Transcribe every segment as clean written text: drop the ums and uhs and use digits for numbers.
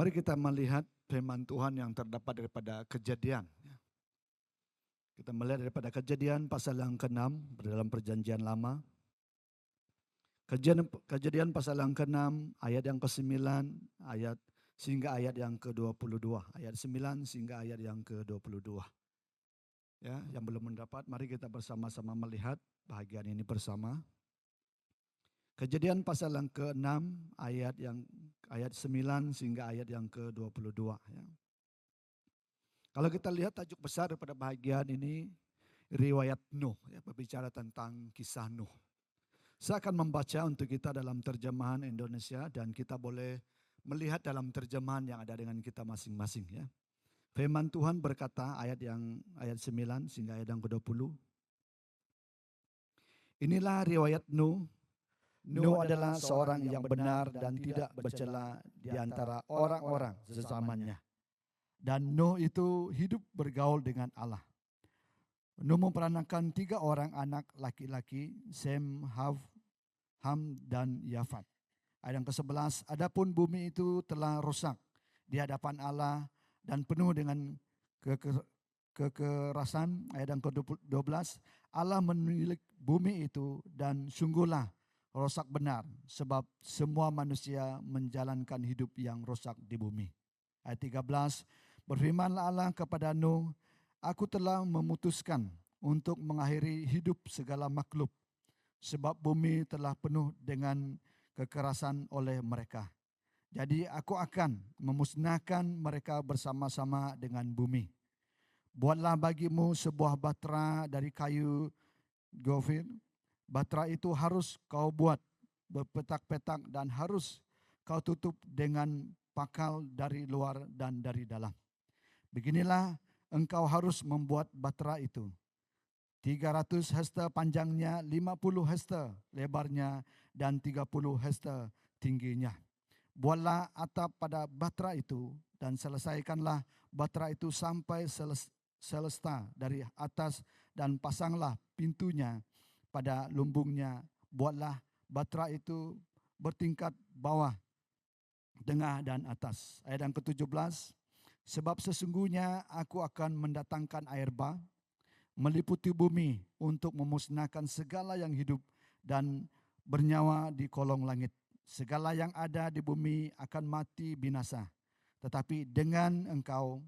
Mari kita melihat firman Tuhan yang terdapat daripada Kejadian. Kita melihat daripada Kejadian pasal yang ke-6 dalam Perjanjian Lama. Kejadian pasal yang ke-6 ayat yang ke-9 sehingga ayat yang ke-22. Ayat 9 sehingga ayat yang ke-22. Ya, yang belum mendapat, mari kita bersama-sama melihat bahagian ini bersama. Kejadian pasal yang ke-6 ayat 9 sehingga ayat yang ke-22. Ya. Kalau kita lihat tajuk besar daripada bahagian ini, riwayat Nuh, ya, berbicara tentang kisah Nuh. Saya akan membaca untuk kita dalam terjemahan Indonesia dan kita boleh melihat dalam terjemahan yang ada dengan kita masing-masing. Ya. Firman Tuhan berkata ayat 9 sehingga ayat yang ke-20. Inilah riwayat Nuh. Nuh adalah seorang yang benar dan tidak bercela di antara orang-orang sezamannya. Dan Nuh itu hidup bergaul dengan Allah. Nuh memperanakan 3 orang anak laki-laki, Sem, Ham, dan Yafat. Ayat yang ke-11, adapun bumi itu telah rusak di hadapan Allah dan penuh dengan kekerasan. Ayat yang ke-12, Allah menilik bumi itu dan sungguhlah rusak benar sebab semua manusia menjalankan hidup yang rusak di bumi. Ayat 13, berfirmanlah Allah kepada Nuh, aku telah memutuskan untuk mengakhiri hidup segala makhluk sebab bumi telah penuh dengan kekerasan oleh mereka. Jadi aku akan memusnahkan mereka bersama-sama dengan bumi. Buatlah bagimu sebuah batra dari kayu gofir. Batra itu harus kau buat berpetak-petak dan harus kau tutup dengan pakal dari luar dan dari dalam. Beginilah engkau harus membuat batra itu. 300 hasta panjangnya, 50 hasta lebarnya, dan 30 hasta tingginya. Buatlah atap pada batra itu dan selesaikanlah batra itu sampai selesta dari atas dan pasanglah pintunya pada lumbungnya. Buatlah batra itu bertingkat bawah, tengah dan atas. Ayat yang ke-17, sebab sesungguhnya aku akan mendatangkan air bah meliputi bumi untuk memusnahkan segala yang hidup dan bernyawa di kolong langit. Segala yang ada di bumi akan mati binasa. Tetapi dengan engkau,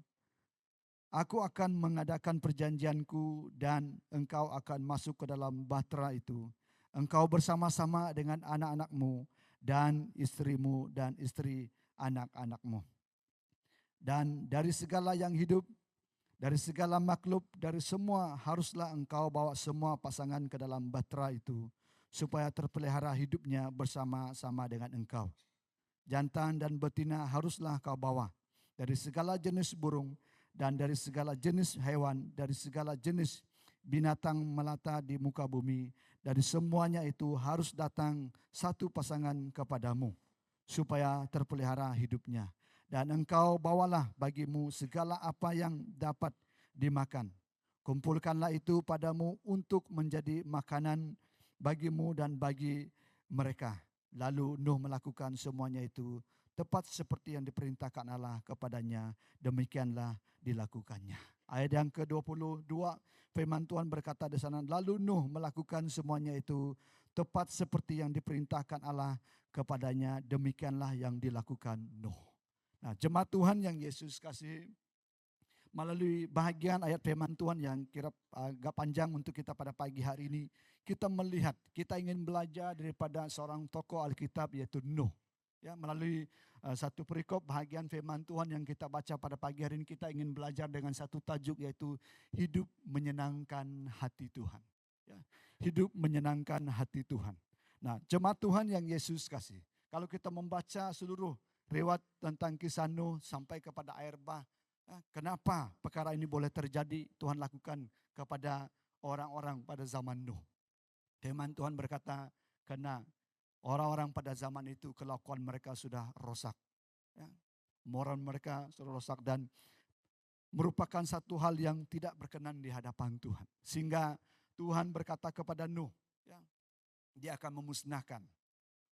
aku akan mengadakan perjanjianku dan engkau akan masuk ke dalam batra itu. Engkau bersama-sama dengan anak-anakmu dan istrimu dan istri anak-anakmu. Dan dari segala yang hidup, dari segala makhluk, dari semua haruslah engkau bawa semua pasangan ke dalam batra itu, supaya terpelihara hidupnya bersama-sama dengan engkau. Jantan dan betina haruslah kau bawa dari segala jenis burung dan dari segala jenis hewan, dari segala jenis binatang melata di muka bumi. Dari semuanya itu harus datang satu pasangan kepadamu, supaya terpelihara hidupnya. Dan engkau bawalah bagimu segala apa yang dapat dimakan. Kumpulkanlah itu padamu untuk menjadi makanan bagimu dan bagi mereka. Lalu Nuh melakukan semuanya itu tepat seperti yang diperintahkan Allah kepadanya. Demikianlah dilakukannya. Ayat yang ke-22, firman Tuhan berkata di sana, lalu Nuh melakukan semuanya itu tepat seperti yang diperintahkan Allah kepadanya. Demikianlah yang dilakukan Nuh. Nah, jemaat Tuhan yang Yesus kasih, melalui bahagian ayat firman Tuhan yang kira agak panjang untuk kita pada pagi hari ini, kita melihat, kita ingin belajar daripada seorang tokoh Alkitab yaitu Nuh. Ya, melalui satu perikop bahagian firman Tuhan yang kita baca pada pagi hari ini, kita ingin belajar dengan satu tajuk yaitu hidup menyenangkan hati Tuhan. Ya, hidup menyenangkan hati Tuhan. Nah, jemaat Tuhan yang Yesus kasih, kalau kita membaca seluruh riwayat tentang kisah Nuh sampai kepada air bah, kenapa perkara ini boleh terjadi Tuhan lakukan kepada orang-orang pada zaman Nuh. Firman Tuhan berkata, karena orang-orang pada zaman itu kelakuan mereka sudah rosak. Ya, moral mereka sudah rosak dan merupakan satu hal yang tidak berkenan di hadapan Tuhan. Sehingga Tuhan berkata kepada Nuh, ya, dia akan memusnahkan.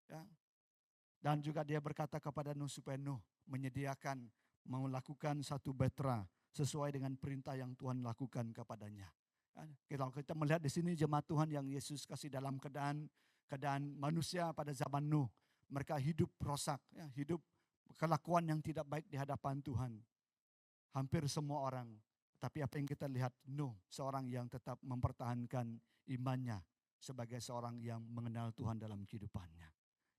Ya, dan juga dia berkata kepada Nuh supaya Nuh menyediakan, melakukan satu bahtera sesuai dengan perintah yang Tuhan lakukan kepadanya. Kalau kita melihat di sini jemaat Tuhan yang Yesus kasih dalam keadaan manusia pada zaman Nuh, mereka hidup rosak, hidup kelakuan yang tidak baik di hadapan Tuhan. Hampir semua orang. Tapi apa yang kita lihat, Nuh seorang yang tetap mempertahankan imannya sebagai seorang yang mengenal Tuhan dalam kehidupannya.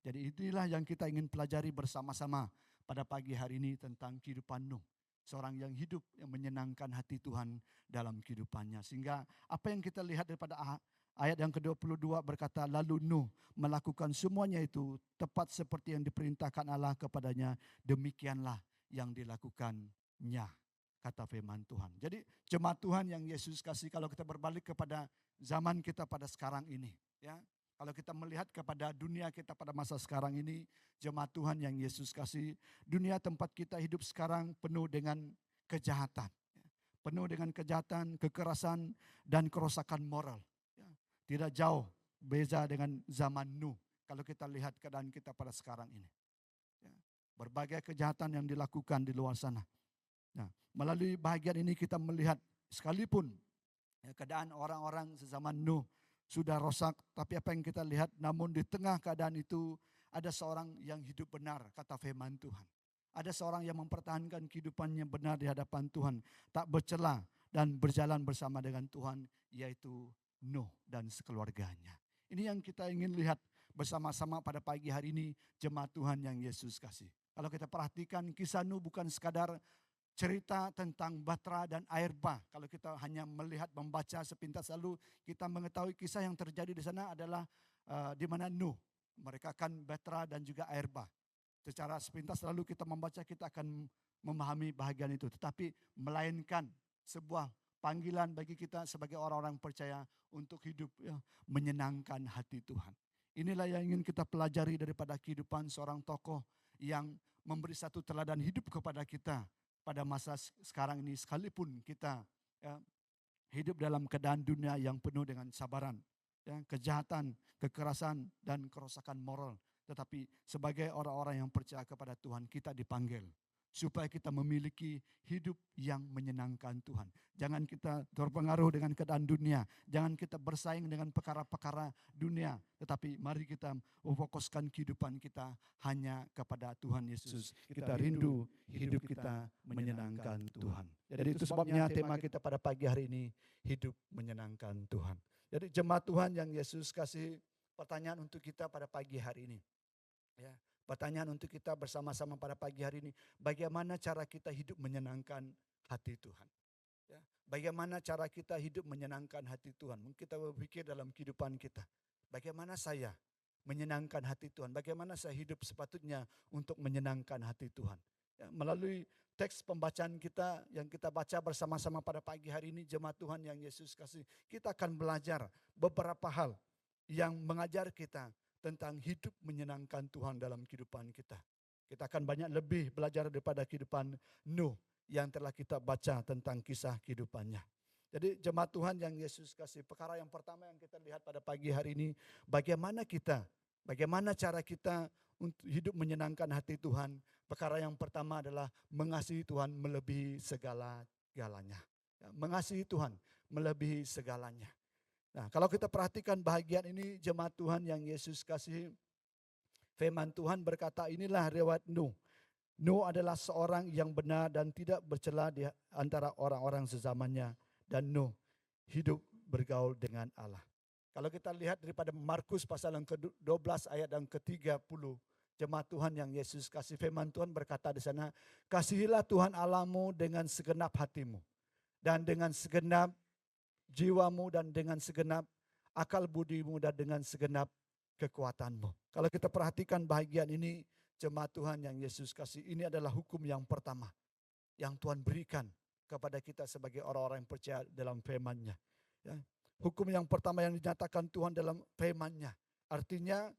Jadi inilah yang kita ingin pelajari bersama-sama pada pagi hari ini tentang kehidupan Nuh. Seorang yang hidup yang menyenangkan hati Tuhan dalam kehidupannya. Sehingga apa yang kita lihat daripada ayat yang ke-22 berkata, lalu Nuh melakukan semuanya itu tepat seperti yang diperintahkan Allah kepadanya. Demikianlah yang dilakukannya, kata firman Tuhan. Jadi jemaat Tuhan yang Yesus kasih, kalau kita berbalik kepada zaman kita pada sekarang ini, ya, kalau kita melihat kepada dunia kita pada masa sekarang ini, jemaat Tuhan yang Yesus kasih, dunia tempat kita hidup sekarang penuh dengan kejahatan, penuh dengan kejahatan, kekerasan, dan kerusakan moral. Tidak jauh beza dengan zaman Nuh kalau kita lihat keadaan kita pada sekarang ini. Berbagai kejahatan yang dilakukan di luar sana. Nah, melalui bahagian ini kita melihat sekalipun keadaan orang-orang sezaman Nuh sudah rosak, tapi apa yang kita lihat, namun di tengah keadaan itu ada seorang yang hidup benar, kata firman Tuhan. Ada seorang yang mempertahankan kehidupannya benar di hadapan Tuhan, tak bercela dan berjalan bersama dengan Tuhan, yaitu Nuh dan sekeluarganya. Ini yang kita ingin lihat bersama-sama pada pagi hari ini, jemaat Tuhan yang Yesus kasih. Kalau kita perhatikan, kisah Nuh bukan sekadar cerita tentang bahtera dan air bah. Kalau kita hanya melihat, membaca sepintas lalu kita mengetahui kisah yang terjadi di sana adalah di mana Nuh merekakan bahtera dan juga air bah. Secara sepintas lalu kita membaca, kita akan memahami bahagian itu. Tetapi melainkan sebuah panggilan bagi kita sebagai orang-orang percaya untuk hidup menyenangkan hati Tuhan. Inilah yang ingin kita pelajari daripada kehidupan seorang tokoh yang memberi satu teladan hidup kepada kita pada masa sekarang ini, sekalipun kita hidup dalam keadaan dunia yang penuh dengan sabaran, kejahatan, kekerasan, dan kerusakan moral. Tetapi sebagai orang-orang yang percaya kepada Tuhan, kita dipanggil supaya kita memiliki hidup yang menyenangkan Tuhan. Jangan kita terpengaruh dengan keadaan dunia. Jangan kita bersaing dengan perkara-perkara dunia. Tetapi mari kita memfokuskan kehidupan kita hanya kepada Tuhan Yesus. Kita rindu hidup kita menyenangkan Tuhan. Jadi itu sebabnya tema kita pada pagi hari ini, hidup menyenangkan Tuhan. Jadi jemaat Tuhan yang Yesus kasih, pertanyaan untuk kita pada pagi hari ini. Ya. Pertanyaan untuk kita bersama-sama pada pagi hari ini, bagaimana cara kita hidup menyenangkan hati Tuhan? Ya, bagaimana cara kita hidup menyenangkan hati Tuhan? Mungkin kita berpikir dalam kehidupan kita, bagaimana saya menyenangkan hati Tuhan? Bagaimana saya hidup sepatutnya untuk menyenangkan hati Tuhan? Ya, melalui teks pembacaan kita yang kita baca bersama-sama pada pagi hari ini, jemaat Tuhan yang Yesus kasih, kita akan belajar beberapa hal yang mengajar kita tentang hidup menyenangkan Tuhan dalam kehidupan kita. Kita akan banyak lebih belajar daripada kehidupan Nuh yang telah kita baca tentang kisah kehidupannya. Jadi jemaat Tuhan yang Yesus kasih, perkara yang pertama yang kita lihat pada pagi hari ini, bagaimana cara kita untuk hidup menyenangkan hati Tuhan. Perkara yang pertama adalah mengasihi Tuhan melebihi segala-galanya. Mengasihi Tuhan melebihi segalanya. Nah, kalau kita perhatikan bahagian ini, jemaat Tuhan yang Yesus kasih, firman Tuhan berkata, inilah riwayat Nuh. Nuh adalah seorang yang benar dan tidak bercela di antara orang-orang sezamannya. Dan Nuh hidup bergaul dengan Allah. Kalau kita lihat daripada Markus pasal yang ke-12 ayat yang ke-30, jemaat Tuhan yang Yesus kasih, firman Tuhan berkata di sana, kasihilah Tuhan Allahmu dengan segenap hatimu dan dengan segenap jiwamu dan dengan segenap akal budimu dan dengan segenap kekuatanmu. Kalau kita perhatikan bahagian ini, jemaat Tuhan yang Yesus kasih, ini adalah hukum yang pertama yang Tuhan berikan kepada kita sebagai orang-orang yang percaya dalam firman-Nya. Ya. Hukum yang pertama yang dinyatakan Tuhan dalam firman-Nya. Artinya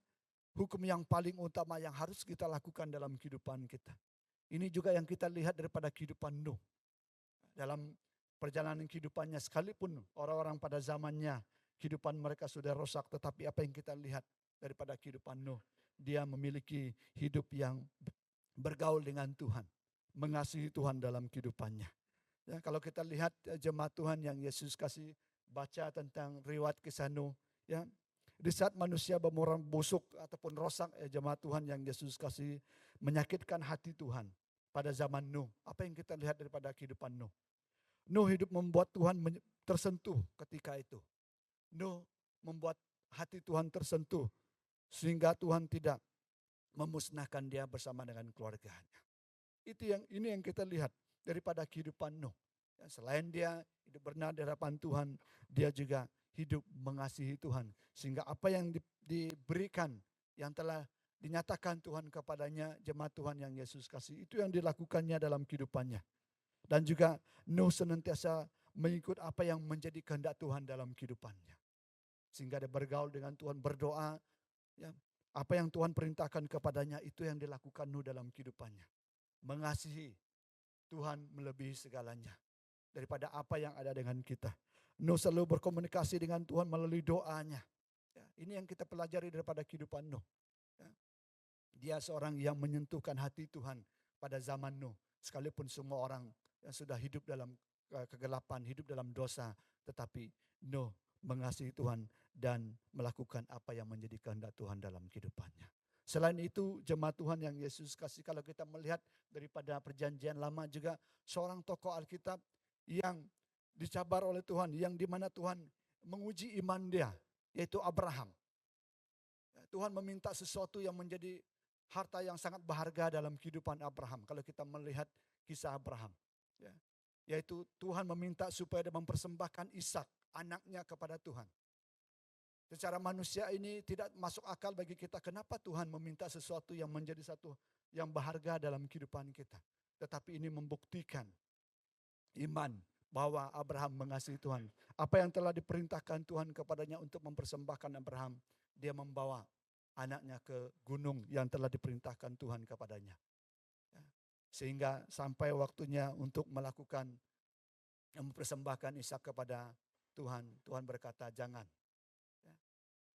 hukum yang paling utama yang harus kita lakukan dalam kehidupan kita. Ini juga yang kita lihat daripada kehidupan Nuh. Dalam perjalanan kehidupannya, sekalipun orang-orang pada zamannya kehidupan mereka sudah rosak, tetapi apa yang kita lihat daripada kehidupan Nuh, dia memiliki hidup yang bergaul dengan Tuhan, mengasihi Tuhan dalam kehidupannya. Ya, kalau kita lihat jemaat Tuhan yang Yesus kasih baca tentang riwayat kisah Nuh, ya, di saat manusia bermoral busuk ataupun rosak, jemaat Tuhan yang Yesus kasih menyakitkan hati Tuhan pada zaman Nuh. Apa yang kita lihat daripada kehidupan Nuh? Nuh hidup membuat Tuhan tersentuh ketika itu. Nuh membuat hati Tuhan tersentuh sehingga Tuhan tidak memusnahkan dia bersama dengan keluarganya. Ini yang kita lihat daripada kehidupan Nuh. Ya, selain dia hidup benar di hadapan Tuhan, dia juga hidup mengasihi Tuhan. Sehingga apa yang diberikan, yang telah dinyatakan Tuhan kepadanya, jemaat Tuhan yang Yesus kasih, itu yang dilakukannya dalam kehidupannya. Dan juga Nuh senantiasa mengikut apa yang menjadi kehendak Tuhan dalam kehidupannya. Sehingga dia bergaul dengan Tuhan, berdoa. Ya, apa yang Tuhan perintahkan kepadanya, itu yang dilakukan Nuh dalam kehidupannya. Mengasihi Tuhan melebihi segalanya daripada apa yang ada dengan kita. Nuh selalu berkomunikasi dengan Tuhan melalui doanya. Ya, ini yang kita pelajari daripada kehidupan Nuh. Ya, dia seorang yang menyentuhkan hati Tuhan pada zaman Nuh. Sekalipun semua orang yang sudah hidup dalam kegelapan, hidup dalam dosa, tetapi Nuh mengasihi Tuhan dan melakukan apa yang menjadi kehendak Tuhan dalam kehidupannya. Selain itu, jemaat Tuhan yang Yesus kasih, kalau kita melihat daripada perjanjian lama juga, seorang tokoh Alkitab yang dicabar oleh Tuhan, yang dimana Tuhan menguji iman dia, yaitu Abraham. Tuhan meminta sesuatu yang menjadi harta yang sangat berharga dalam kehidupan Abraham. Kalau kita melihat kisah Abraham, ya, yaitu Tuhan meminta supaya dia mempersembahkan Ishak, anaknya, kepada Tuhan. Secara manusia ini tidak masuk akal bagi kita. Kenapa Tuhan meminta sesuatu yang menjadi satu yang berharga dalam kehidupan kita. Tetapi ini membuktikan iman bahwa Abraham mengasihi Tuhan. Apa yang telah diperintahkan Tuhan kepadanya untuk mempersembahkan Abraham, dia membawa anaknya ke gunung yang telah diperintahkan Tuhan kepadanya. Sehingga sampai waktunya untuk melakukan mempersembahkan Ishak kepada Tuhan, Tuhan berkata jangan.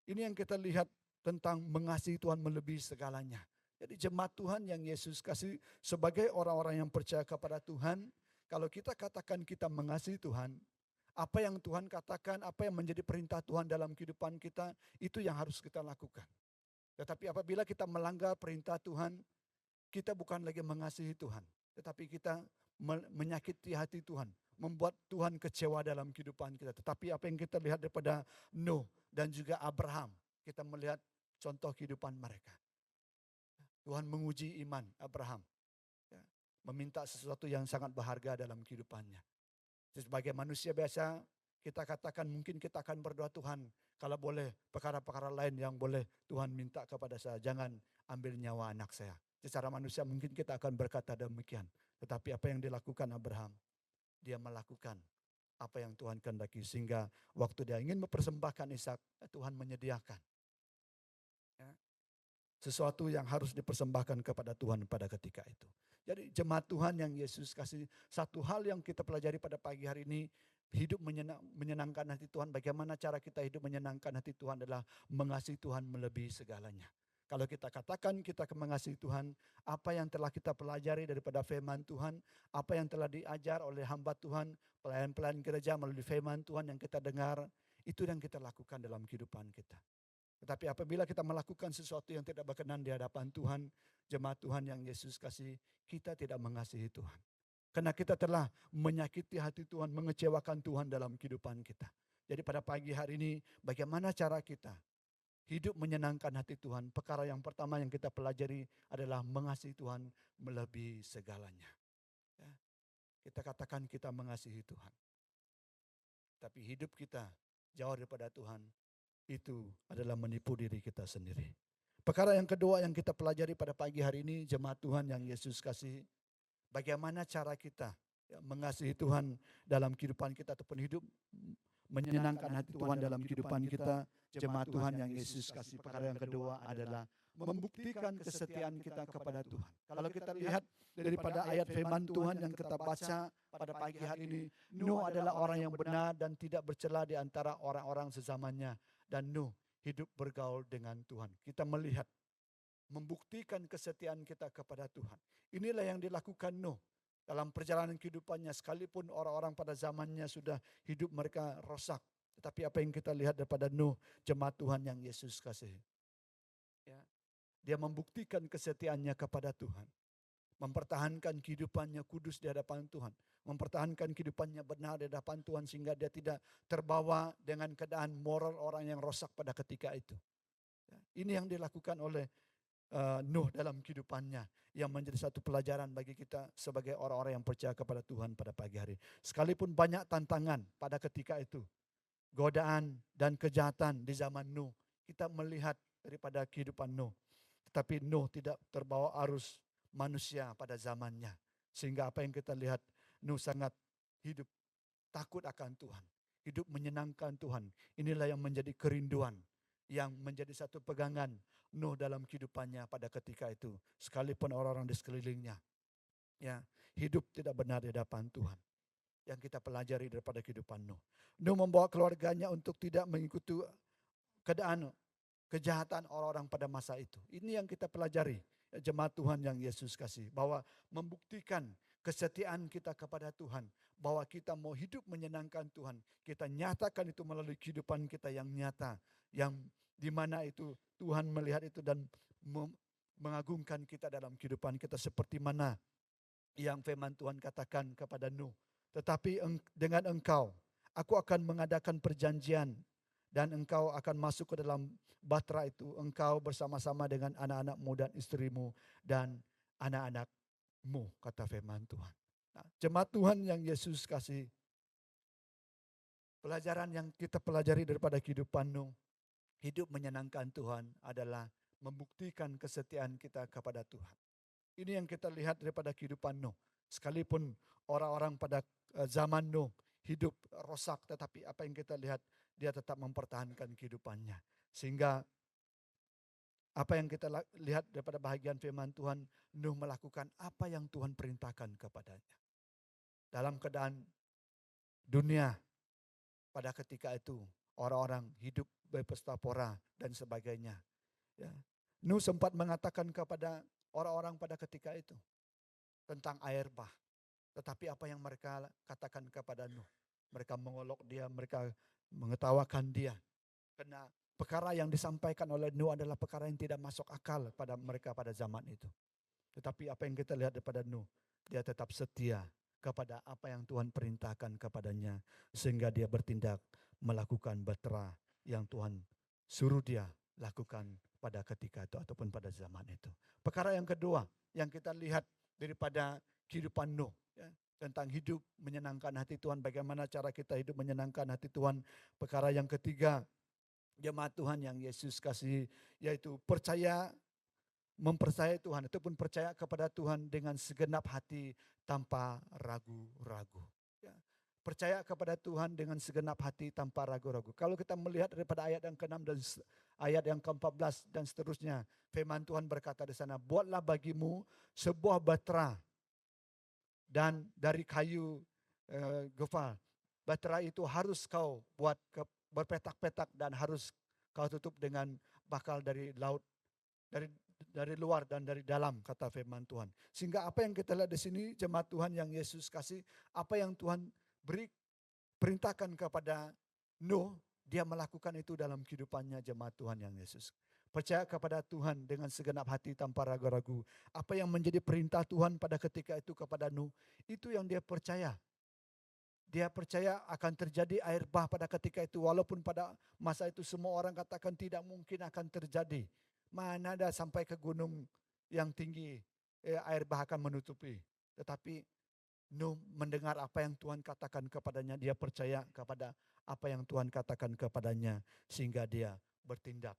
Ini yang kita lihat tentang mengasihi Tuhan melebihi segalanya. Jadi jemaat Tuhan yang Yesus kasih sebagai orang-orang yang percaya kepada Tuhan, kalau kita katakan kita mengasihi Tuhan, apa yang Tuhan katakan, apa yang menjadi perintah Tuhan dalam kehidupan kita, itu yang harus kita lakukan. Tetapi apabila kita melanggar perintah Tuhan, kita bukan lagi mengasihi Tuhan, tetapi kita menyakiti hati Tuhan, membuat Tuhan kecewa dalam kehidupan kita. Tetapi apa yang kita lihat daripada Nuh dan juga Abraham, kita melihat contoh kehidupan mereka. Tuhan menguji iman Abraham, meminta sesuatu yang sangat berharga dalam kehidupannya. Sebagai manusia biasa, kita katakan mungkin kita akan berdoa, Tuhan, kalau boleh perkara-perkara lain yang boleh Tuhan minta kepada saya, jangan ambil nyawa anak saya. Secara manusia mungkin kita akan berkata demikian. Tetapi apa yang dilakukan Abraham, dia melakukan apa yang Tuhan kehendaki. Sehingga waktu dia ingin mempersembahkan Ishak, Tuhan menyediakan sesuatu yang harus dipersembahkan kepada Tuhan pada ketika itu. Jadi jemaat Tuhan yang Yesus kasih, satu hal yang kita pelajari pada pagi hari ini, hidup menyenangkan hati Tuhan. Bagaimana cara kita hidup menyenangkan hati Tuhan adalah mengasihi Tuhan melebihi segalanya. Kalau kita katakan kita mengasihi Tuhan, apa yang telah kita pelajari daripada firman Tuhan, apa yang telah diajar oleh hamba Tuhan, pelayan-pelayan gereja melalui firman Tuhan yang kita dengar, itu yang kita lakukan dalam kehidupan kita. Tetapi apabila kita melakukan sesuatu yang tidak berkenan di hadapan Tuhan, jemaat Tuhan yang Yesus kasih, kita tidak mengasihi Tuhan. Karena kita telah menyakiti hati Tuhan, mengecewakan Tuhan dalam kehidupan kita. Jadi pada pagi hari ini, bagaimana cara kita hidup menyenangkan hati Tuhan? Perkara yang pertama yang kita pelajari adalah mengasihi Tuhan melebihi segalanya. Ya, kita katakan kita mengasihi Tuhan. Tapi hidup kita jauh daripada Tuhan, itu adalah menipu diri kita sendiri. Perkara yang kedua yang kita pelajari pada pagi hari ini, jemaat Tuhan yang Yesus kasih, bagaimana cara kita mengasihi Tuhan dalam kehidupan kita ataupun hidup menyenangkan hati Tuhan dalam kehidupan kita, jemaat Tuhan yang Yesus kasih. Perkara yang kedua adalah membuktikan kesetiaan kita kepada Tuhan. Kalau kita lihat daripada ayat firman Tuhan yang kita baca pada pagi hari ini, Nuh adalah orang yang benar dan tidak bercela di antara orang-orang sezamannya. Dan Nuh hidup bergaul dengan Tuhan. Kita melihat membuktikan kesetiaan kita kepada Tuhan. Inilah yang dilakukan Nuh dalam perjalanan kehidupannya, sekalipun orang-orang pada zamannya sudah hidup mereka rosak. Tetapi apa yang kita lihat daripada Nuh, jemaat Tuhan yang Yesus kasihi. Ya, dia membuktikan kesetiaannya kepada Tuhan. Mempertahankan kehidupannya kudus di hadapan Tuhan. Mempertahankan kehidupannya benar di hadapan Tuhan sehingga dia tidak terbawa dengan keadaan moral orang yang rosak pada ketika itu. Ini yang dilakukan oleh Nuh dalam kehidupannya, yang menjadi satu pelajaran bagi kita sebagai orang-orang yang percaya kepada Tuhan pada pagi hari. Sekalipun banyak tantangan pada ketika itu, godaan dan kejahatan di zaman Nuh, kita melihat daripada kehidupan Nuh. Tetapi Nuh tidak terbawa arus manusia pada zamannya. Sehingga apa yang kita lihat, Nuh sangat hidup takut akan Tuhan. Hidup menyenangkan Tuhan. Inilah yang menjadi kerinduan, yang menjadi satu pegangan Nuh dalam kehidupannya pada ketika itu. Sekalipun orang-orang di sekelilingnya, ya, hidup tidak benar di hadapan Tuhan. Yang kita pelajari daripada kehidupan Nuh. Nuh membawa keluarganya untuk tidak mengikuti keadaan kejahatan orang-orang pada masa itu. Ini yang kita pelajari, jemaat Tuhan yang Yesus kasih. Bahwa membuktikan kesetiaan kita kepada Tuhan. Bahwa kita mau hidup menyenangkan Tuhan. Kita nyatakan itu melalui kehidupan kita yang nyata. Yang dimana itu Tuhan melihat itu dan mengagungkan kita dalam kehidupan kita. Seperti mana yang firman Tuhan katakan kepada Nuh. Tetapi dengan engkau, aku akan mengadakan perjanjian dan engkau akan masuk ke dalam bahtera itu. Engkau bersama-sama dengan anak-anakmu dan istrimu dan anak-anakmu, kata firman Tuhan. Nah, jemaat Tuhan yang Yesus kasih, pelajaran yang kita pelajari daripada kehidupan Nuh, hidup menyenangkan Tuhan adalah membuktikan kesetiaan kita kepada Tuhan. Ini yang kita lihat daripada kehidupan Nuh. Sekalipun orang-orang pada zaman Nuh hidup rosak, tetapi apa yang kita lihat, dia tetap mempertahankan kehidupannya. Sehingga apa yang kita lihat daripada bahagian firman Tuhan, Nuh melakukan apa yang Tuhan perintahkan kepadanya. Dalam keadaan dunia pada ketika itu, orang-orang hidup berpesta pora dan sebagainya. Ya. Nuh sempat mengatakan kepada orang-orang pada ketika itu tentang air bah. Tetapi apa yang mereka katakan kepada Nuh? Mereka mengolok dia, mereka mengetawakan dia. Karena perkara yang disampaikan oleh Nuh adalah perkara yang tidak masuk akal pada mereka pada zaman itu. Tetapi apa yang kita lihat daripada Nuh, dia tetap setia kepada apa yang Tuhan perintahkan kepadanya. Sehingga dia bertindak melakukan bahtera yang Tuhan suruh dia lakukan pada ketika itu ataupun pada zaman itu. Perkara yang kedua yang kita lihat daripada kehidupan Nuh, ya, tentang hidup menyenangkan hati Tuhan, bagaimana cara kita hidup menyenangkan hati Tuhan. Perkara yang ketiga, jemaat Tuhan yang Yesus kasih, yaitu mempercayai Tuhan ataupun percaya kepada Tuhan dengan segenap hati tanpa ragu-ragu. Ya, percaya kepada Tuhan dengan segenap hati tanpa ragu-ragu. Kalau kita melihat daripada ayat yang ke-6 dan ayat yang ke-14 dan seterusnya, firman Tuhan berkata di sana, buatlah bagimu sebuah bahtera dan dari kayu gofal. Bahtera itu harus kau buat berpetak-petak dan harus kau tutup dengan bakal dari laut, dari luar dan dari dalam, kata firman Tuhan. Sehingga apa yang kita lihat di sini, jemaat Tuhan yang Yesus kasih, apa yang Tuhan beri perintahkan kepada Nuh, dia melakukan itu dalam kehidupannya, jemaat Tuhan yang Yesus. Percaya kepada Tuhan dengan segenap hati tanpa ragu-ragu. Apa yang menjadi perintah Tuhan pada ketika itu kepada Nuh, itu yang dia percaya. Dia percaya akan terjadi air bah pada ketika itu. Walaupun pada masa itu semua orang katakan tidak mungkin akan terjadi. Mana ada sampai ke gunung yang tinggi air bah akan menutupi. Tetapi Nuh mendengar apa yang Tuhan katakan kepadanya. Dia percaya kepada apa yang Tuhan katakan kepadanya. Sehingga dia bertindak,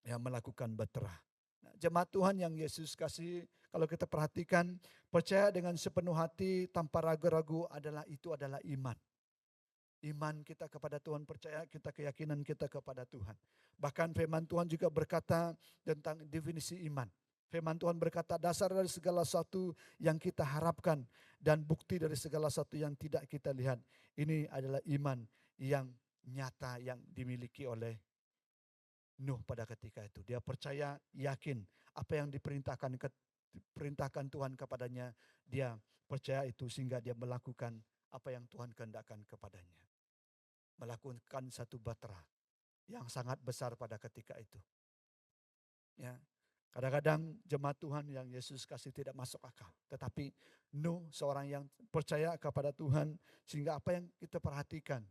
ya, melakukan bahtera. Nah, jemaat Tuhan yang Yesus kasih, kalau kita perhatikan, percaya dengan sepenuh hati tanpa ragu-ragu adalah iman. Iman kita kepada Tuhan, percaya kita, keyakinan kita kepada Tuhan. Bahkan firman Tuhan juga berkata tentang definisi iman. Firman Tuhan berkata, dasar dari segala sesuatu yang kita harapkan dan bukti dari segala sesuatu yang tidak kita lihat. Ini adalah iman yang nyata yang dimiliki oleh Nuh pada ketika itu. Dia percaya, yakin apa yang diperintahkan Tuhan kepadanya, dia percaya itu sehingga dia melakukan apa yang Tuhan kehendakkan kepadanya. Melakukan satu batra yang sangat besar pada ketika itu. Ya, kadang-kadang jemaat Tuhan yang Yesus kasih tidak masuk akal. Tetapi Nuh seorang yang percaya kepada Tuhan sehingga apa yang kita perhatikan,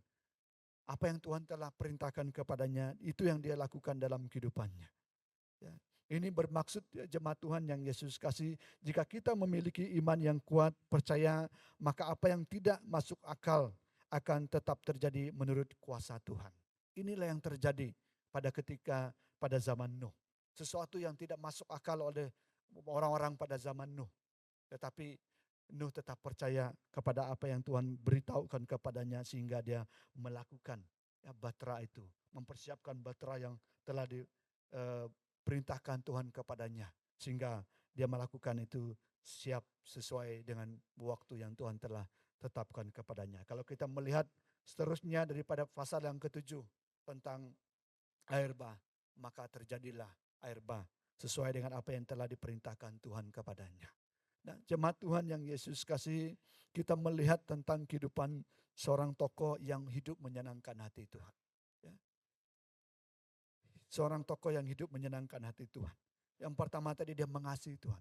apa yang Tuhan telah perintahkan kepadanya, itu yang dia lakukan dalam kehidupannya. Ya. Ini bermaksud jemaat Tuhan yang Yesus kasih, jika kita memiliki iman yang kuat, percaya, maka apa yang tidak masuk akal akan tetap terjadi menurut kuasa Tuhan. Inilah yang terjadi pada zaman Nuh. Sesuatu yang tidak masuk akal oleh orang-orang pada zaman Nuh. Tetapi Nuh tetap percaya kepada apa yang Tuhan beritahukan kepadanya sehingga dia melakukan batra itu. Mempersiapkan batra yang telah diperintahkan Tuhan kepadanya. Sehingga dia melakukan itu siap sesuai dengan waktu yang Tuhan telah tetapkan kepadanya. Kalau kita melihat seterusnya daripada pasal yang ke-7 tentang air bah, maka terjadilah air bah sesuai dengan apa yang telah diperintahkan Tuhan kepadanya. Nah, jemaat Tuhan yang Yesus kasih, kita melihat tentang kehidupan seorang tokoh yang hidup menyenangkan hati Tuhan. Ya. Seorang tokoh yang hidup menyenangkan hati Tuhan. Yang pertama tadi dia mengasihi Tuhan.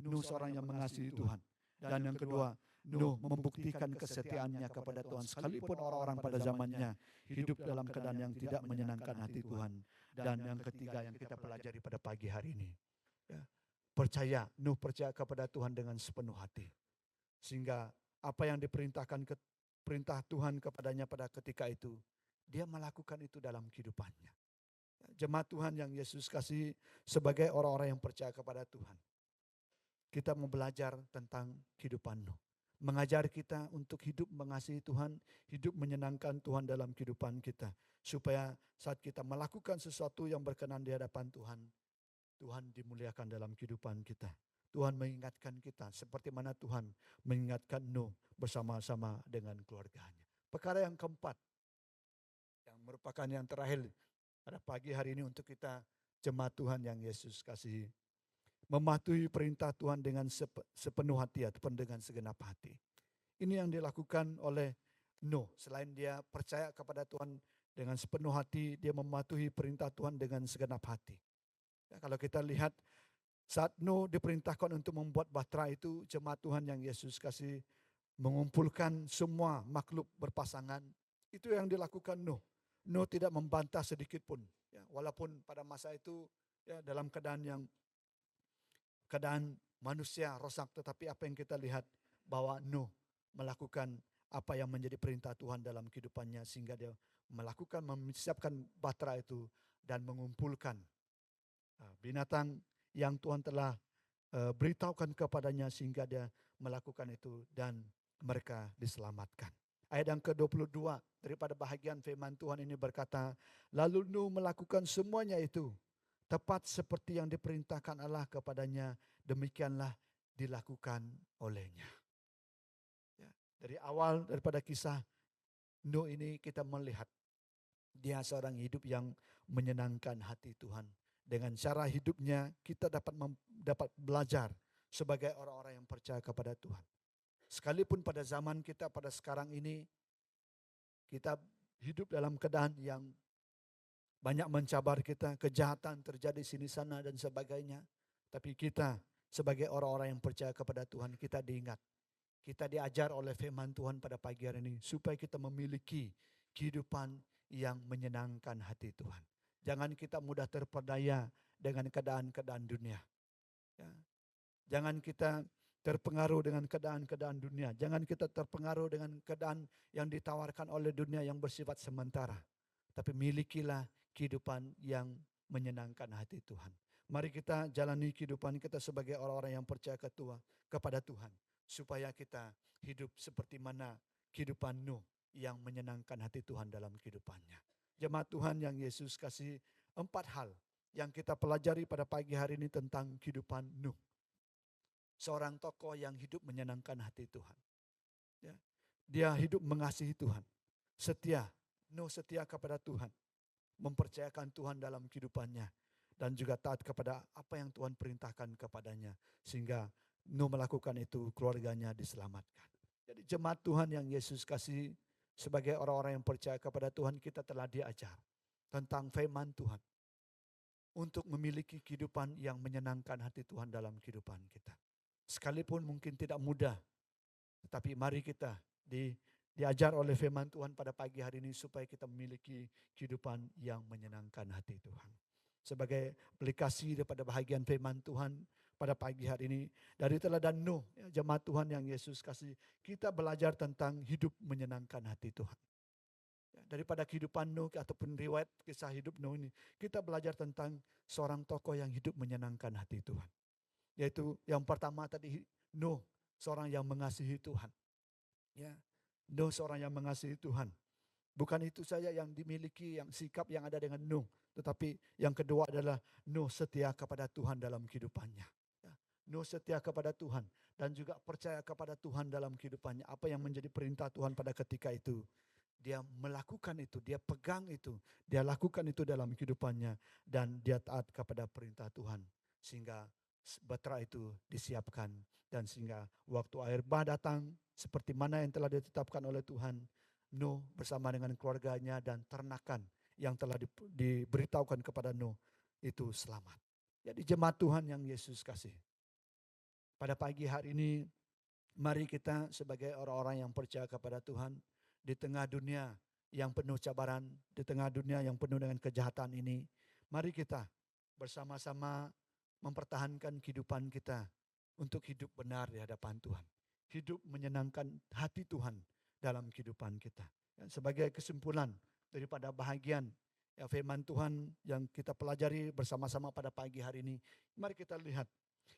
Nuh seorang yang mengasihi Tuhan. Dan yang kedua, Nuh membuktikan kesetiaannya kepada Tuhan. Sekalipun orang-orang pada zamannya hidup dalam keadaan yang tidak menyenangkan hati Tuhan. Dan yang ketiga yang kita pelajari pada pagi hari ini. Ya, Nuh percaya kepada Tuhan dengan sepenuh hati. Sehingga apa yang diperintahkan perintah Tuhan kepadanya pada ketika itu, dia melakukan itu dalam kehidupannya. Jemaat Tuhan yang Yesus kasih, sebagai orang-orang yang percaya kepada Tuhan, kita mau belajar tentang kehidupan Nuh. Mengajar kita untuk hidup mengasihi Tuhan, hidup menyenangkan Tuhan dalam kehidupan kita. Supaya saat kita melakukan sesuatu yang berkenan di hadapan Tuhan, Tuhan dimuliakan dalam kehidupan kita. Tuhan mengingatkan kita seperti mana Tuhan mengingatkan Nuh bersama-sama dengan keluarganya. Perkara yang keempat, yang merupakan yang terakhir pada pagi hari ini untuk kita jemaat Tuhan yang Yesus kasihi. Mematuhi perintah Tuhan dengan sepenuh hati ataupun dengan segenap hati. Ini yang dilakukan oleh Nuh. Selain dia percaya kepada Tuhan dengan sepenuh hati, dia mematuhi perintah Tuhan dengan segenap hati. Ya, kalau kita lihat saat Nuh diperintahkan untuk membuat batra itu, jemaat Tuhan yang Yesus kasih mengumpulkan semua makhluk berpasangan. Itu yang dilakukan Nuh. Nuh tidak membantah sedikit pun. Ya, walaupun pada masa itu ya, dalam keadaan manusia rosak, tetapi apa yang kita lihat bahwa Nuh melakukan apa yang menjadi perintah Tuhan dalam kehidupannya sehingga dia mempersiapkan batra itu dan mengumpulkan binatang yang Tuhan telah beritahukan kepadanya sehingga dia melakukan itu dan mereka diselamatkan. Ayat yang ke-22 daripada bahagian firman Tuhan ini berkata, lalu Nuh melakukan semuanya itu tepat seperti yang diperintahkan Allah kepadanya, demikianlah dilakukan olehnya. Ya, dari awal daripada kisah Nuh ini kita melihat dia seorang hidup yang menyenangkan hati Tuhan. Dengan cara hidupnya kita dapat belajar sebagai orang-orang yang percaya kepada Tuhan. Sekalipun pada zaman kita pada sekarang ini kita hidup dalam keadaan yang banyak mencabar kita, kejahatan terjadi sini sana dan sebagainya. Tapi kita sebagai orang-orang yang percaya kepada Tuhan, kita diingat. Kita diajar oleh firman Tuhan pada pagi hari ini supaya kita memiliki kehidupan yang menyenangkan hati Tuhan. Jangan kita mudah terpedaya dengan keadaan-keadaan dunia. Ya. Jangan kita terpengaruh dengan keadaan-keadaan dunia. Jangan kita terpengaruh dengan keadaan yang ditawarkan oleh dunia yang bersifat sementara. Tapi milikilah kehidupan yang menyenangkan hati Tuhan. Mari kita jalani kehidupan kita sebagai orang-orang yang percaya kepada Tuhan. Supaya kita hidup seperti mana kehidupan Nuh yang menyenangkan hati Tuhan dalam kehidupannya. Jemaat Tuhan yang Yesus kasih, 4 hal yang kita pelajari pada pagi hari ini tentang kehidupan Nuh. Seorang tokoh yang hidup menyenangkan hati Tuhan. Ya. Dia hidup mengasihi Tuhan. Setia. Nuh setia kepada Tuhan. Mempercayakan Tuhan dalam kehidupannya. dan juga taat kepada apa yang Tuhan perintahkan kepadanya. Sehingga Nuh melakukan itu, keluarganya diselamatkan. Jadi jemaat Tuhan yang Yesus kasih, sebagai orang-orang yang percaya kepada Tuhan, kita telah diajar tentang firman Tuhan untuk memiliki kehidupan yang menyenangkan hati Tuhan dalam kehidupan kita. Sekalipun mungkin tidak mudah, tetapi mari kita diajar oleh firman Tuhan pada pagi hari ini supaya kita memiliki kehidupan yang menyenangkan hati Tuhan. Sebagai aplikasi daripada bahagian firman Tuhan pada pagi hari ini, dari teladan Nuh, jemaat Tuhan yang Yesus kasih, kita belajar tentang hidup menyenangkan hati Tuhan. Daripada kehidupan Nuh ataupun riwayat kisah hidup Nuh ini, kita belajar tentang seorang tokoh yang hidup menyenangkan hati Tuhan. Yaitu yang pertama tadi, Nuh, seorang yang mengasihi Tuhan. Ya, Nuh seorang yang mengasihi Tuhan. Bukan itu saja yang dimiliki, yang sikap yang ada dengan Nuh, tetapi yang kedua adalah Nuh setia kepada Tuhan dalam kehidupannya. Ya, Nuh setia kepada Tuhan dan juga percaya kepada Tuhan dalam kehidupannya. Apa yang menjadi perintah Tuhan pada ketika itu, dia melakukan itu, dia pegang itu, dia lakukan itu dalam kehidupannya, dan dia taat kepada perintah Tuhan. Sehingga batra itu disiapkan, dan sehingga waktu air bah datang, seperti mana yang telah ditetapkan oleh Tuhan, Nuh bersama dengan keluarganya dan ternakan yang telah diberitahukan kepada Nuh itu selamat. Jadi jemaat Tuhan yang Yesus kasih, pada pagi hari ini mari kita sebagai orang-orang yang percaya kepada Tuhan, di tengah dunia yang penuh cabaran, di tengah dunia yang penuh dengan kejahatan ini, mari kita bersama-sama mempertahankan kehidupan kita untuk hidup benar di hadapan Tuhan. Hidup menyenangkan hati Tuhan dalam kehidupan kita. Dan sebagai kesimpulan daripada bahagian firman Tuhan yang kita pelajari bersama-sama pada pagi hari ini, mari kita lihat,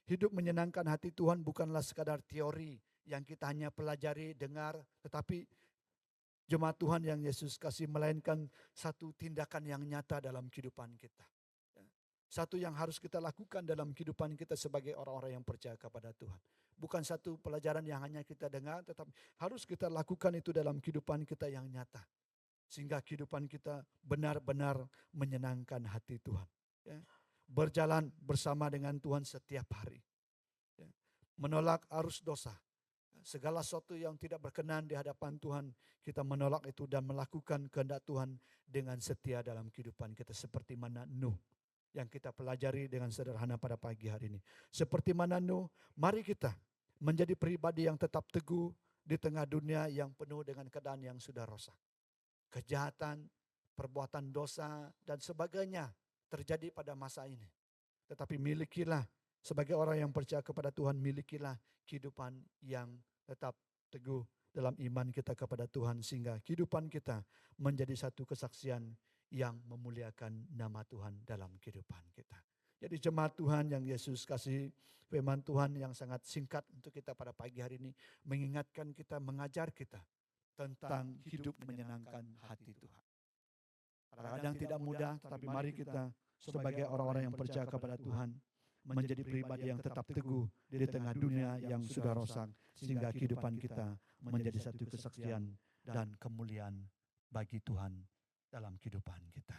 hidup menyenangkan hati Tuhan bukanlah sekadar teori yang kita hanya pelajari, dengar, tetapi jemaat Tuhan yang Yesus kasih, melainkan satu tindakan yang nyata dalam kehidupan kita. Satu yang harus kita lakukan dalam kehidupan kita sebagai orang-orang yang percaya kepada Tuhan. Bukan satu pelajaran yang hanya kita dengar, tetapi harus kita lakukan itu dalam kehidupan kita yang nyata. Sehingga kehidupan kita benar-benar menyenangkan hati Tuhan. Ya. Berjalan bersama dengan Tuhan setiap hari. Ya. Menolak arus dosa. Segala sesuatu yang tidak berkenan di hadapan Tuhan, kita menolak itu dan melakukan kehendak Tuhan dengan setia dalam kehidupan kita. Seperti mana Nuh yang kita pelajari dengan sederhana pada pagi hari ini. Seperti mana Nuh, mari kita menjadi pribadi yang tetap teguh di tengah dunia yang penuh dengan keadaan yang sudah rosak. Kejahatan, perbuatan dosa, dan sebagainya terjadi pada masa ini. Tetapi milikilah, sebagai orang yang percaya kepada Tuhan, milikilah kehidupan yang tetap teguh dalam iman kita kepada Tuhan, sehingga kehidupan kita menjadi satu kesaksian yang memuliakan nama Tuhan dalam kehidupan kita. Jadi jemaat Tuhan yang Yesus kasih, firman Tuhan yang sangat singkat untuk kita pada pagi hari ini mengingatkan kita, mengajar kita tentang hidup menyenangkan hati Tuhan. Kadang-kadang tidak mudah, tetapi mari kita sebagai orang-orang yang percaya kepada Tuhan menjadi pribadi yang tetap teguh di tengah dunia yang sudah rosak, sehingga kehidupan kita menjadi satu kesaksian dan kemuliaan bagi Tuhan dalam kehidupan kita.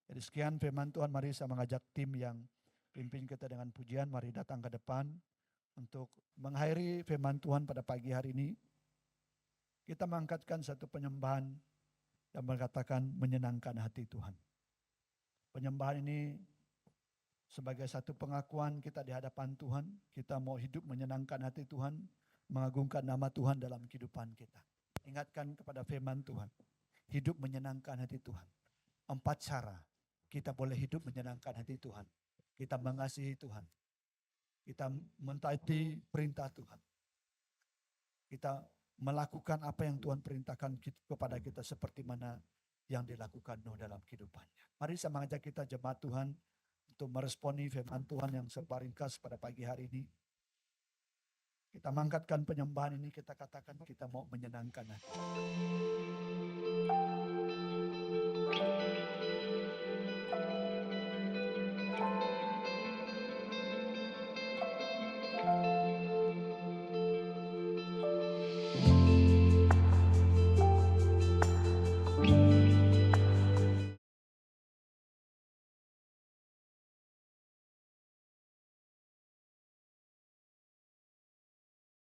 Jadi sekian firman Tuhan, mari saya mengajak tim yang pimpin kita dengan pujian, mari datang ke depan untuk mengakhiri firman Tuhan pada pagi hari ini. Kita mengangkatkan satu penyembahan yang mengatakan menyenangkan hati Tuhan. Penyembahan ini sebagai satu pengakuan kita di hadapan Tuhan, kita mau hidup menyenangkan hati Tuhan, mengagungkan nama Tuhan dalam kehidupan kita. Ingatkan kepada firman Tuhan, hidup menyenangkan hati Tuhan. 4 cara kita boleh hidup menyenangkan hati Tuhan. Kita mengasihi Tuhan. Kita mentaati perintah Tuhan. Kita melakukan apa yang Tuhan perintahkan kepada kita seperti mana yang dilakukan Nuh dalam kehidupannya. Mari saya mengajak kita jemaat Tuhan untuk meresponi firman Tuhan yang serba ringkas pada pagi hari ini. Kita mengangkatkan penyembahan ini, kita katakan kita mau menyenangkan hati.